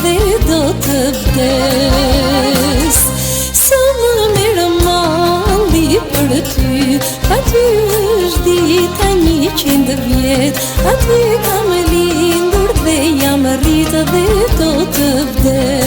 dhe do të vdes. Sa më merë malli për ty, aty është dita 100 vjet, aty kam lindur dhe jam rritë dhe do të vdes.